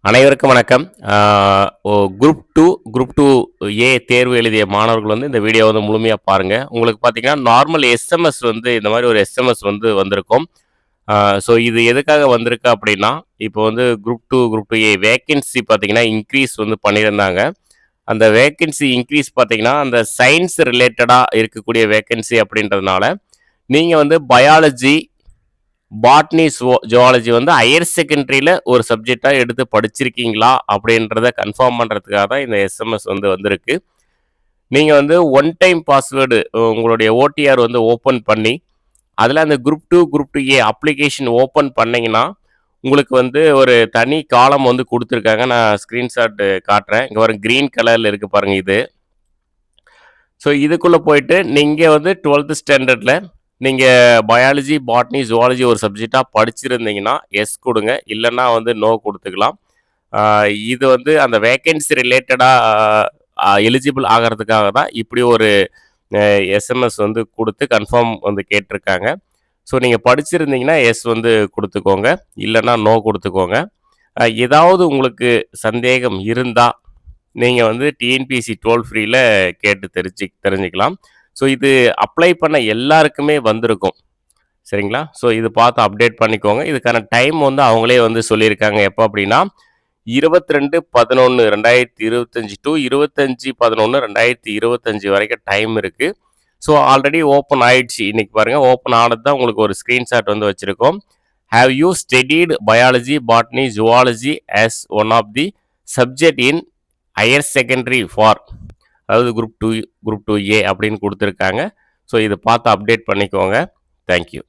அனைவருக்கும் வணக்கம். Group 2, group 2 ஏ தேர்வு எழுதிய மாணவர்கள் வந்து இந்த வீடியோ வந்து முழுமையா பாருங்க. உங்களுக்கு பார்த்தீங்கன்னா, நார்மல் எஸ்எம்எஸ் வந்து இந்த மாரி ஒரு எஸ்எம்எஸ் வந்து வந்திருக்கும். ஸோ இது எதுக்காக வந்திருக்கு அப்படின்னா, இப்போ வந்து குரூப் 2, குரூப் 2 ஏ வேக்கன்சி பார்த்தீங்கன்னா, இன்க்ரீஸ் வந்து பண்ணியிருந்தாங்க. அந்த வேக்கன்சி இன்க்ரீஸ் பார்த்தீங்கன்னா, அந்த சயின்ஸ் ரிலேட்டடா இருக்கக்கூடிய வேக்கன்சி அப்படின்றதுனால, நீங்க வந்து பயாலஜி, பாட்னி, ஜுவாலஜி வந்து ஹையர் செகண்டரியில ஒரு சப்ஜெக்டா எடுத்து படிச்சிருக்கீங்களா அப்படின்றத கன்ஃபார்ம் பண்றதுக்காக தான் இந்த எஸ்எம்எஸ் வந்து வந்திருக்கு. நீங்க வந்து ஒன் டைம் பாஸ்வேர்டு உங்களுடைய ஓடிஆர் வந்து ஓப்பன் பண்ணி, அதில் அந்த குரூப் 2, குரூப் 2 ஏ அப்ளிகேஷன் ஓப்பன் பண்ணீங்கன்னா, உங்களுக்கு வந்து ஒரு தனி காலம் வந்து குடுத்துருக்காங்க. நான் ஸ்க்ரீன்ஷாட் காட்டுறேன். இங்க பாருங்க கிரீன் கலர்ல இருக்கு பாருங்க இது. ஸோ இதுக்குள்ள போயிட்டு நீங்க வந்து 12th ஸ்டாண்டர்ட்ல நீங்க பயாலஜி, பாட்னி, ஜூவாலஜி ஒரு சப்ஜெக்டா படிச்சிருந்தீங்கன்னா, எஸ் குடுங்க. இல்லன்னா வந்து நோ குடுத்துக்கலாம். ஆ இது வந்து அந்த வேக்கன்சி ரிலேட்டடா எலிஜிபிள் ஆகறதுக்காக தான் இப்படி ஒரு எஸ்எம்எஸ் வந்து குடுத்து கன்ஃபார்ம் வந்து கேட்டிருக்காங்க. ஸோ நீங்க படிச்சிருந்தீங்கன்னா, எஸ் வந்து குடுத்துக்கோங்க. இல்லன்னா நோ குடுத்துக்கோங்க. ஏதாவது உங்களுக்கு சந்தேகம் இருந்தா, நீங்க வந்து டிஎன்பிஎஸ்சி டோல் ஃப்ரீல கேட்டு தெரிஞ்சுக்கலாம். ஸோ இது அப்ளை பண்ண எல்லாருக்குமே வந்திருக்கும். சரிங்களா? ஸோ இது பார்த்து அப்டேட் பண்ணிக்கோங்க. இதுக்கான டைம் வந்து அவங்களே வந்து சொல்லியிருக்காங்க. எப்போ அப்படின்னா 22/11/2025 டு 25/11/2025 வரைக்கும் டைம் இருக்கு. ஸோ ஆல்ரெடி ஓப்பன் ஆயிடுச்சு. இன்னைக்கு பாருங்க ஓப்பன் ஆனது தான் உங்களுக்கு ஒரு ஸ்க்ரீன்ஷாட் வந்து வச்சிருக்கோம். Have you studied biology, botany, zoology as one of the subject in higher secondary for, அதாவது குரூப் 2 ஏ அப்படின்னு குடுத்துருக்காங்க. ஸோ இத பார்த்து அப்டேட் பண்ணிக்கோங்க. Thank you.